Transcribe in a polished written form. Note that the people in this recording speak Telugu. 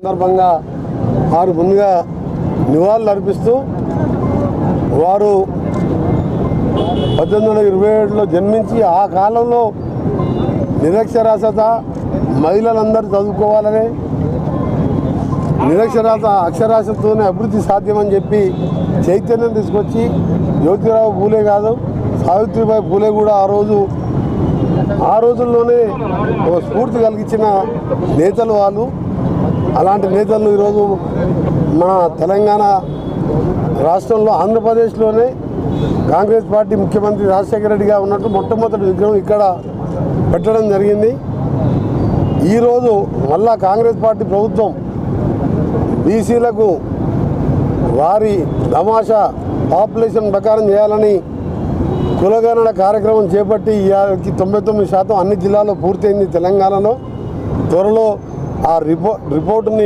సందర్భంగా వారు ముందుగా నివాళులు అర్పిస్తూ వారు 1827లో జన్మించి ఆ కాలంలో నిరక్షరాస్యత మహిళలందరూ చదువుకోవాలని అక్షరాస్యతతోనే అభివృద్ధి సాధ్యమని చెప్పి చైతన్యం తీసుకొచ్చి జ్యోతిరావు పూలే కాదు సావిత్రిబాయి పూలే కూడా ఆ రోజుల్లోనే ఒక స్ఫూర్తి కలిగించిన నేతలు వాళ్ళు. అలాంటి నేతలను ఈరోజు మన తెలంగాణ రాష్ట్రంలో ఆంధ్రప్రదేశ్లోనే కాంగ్రెస్ పార్టీ ముఖ్యమంత్రి రాజశేఖర రెడ్డిగా ఉన్నట్టు మొట్టమొదటి విగ్రహం ఇక్కడ పెట్టడం జరిగింది. ఈరోజు మళ్ళా కాంగ్రెస్ పార్టీ ప్రభుత్వం బీసీలకు వారి తమాషా పాపులేషన్ ప్రకారం చేయాలని కులగణన కార్యక్రమం చేపట్టి 99% అన్ని జిల్లాల్లో పూర్తయింది. తెలంగాణలో త్వరలో ఆ రిపోర్టుని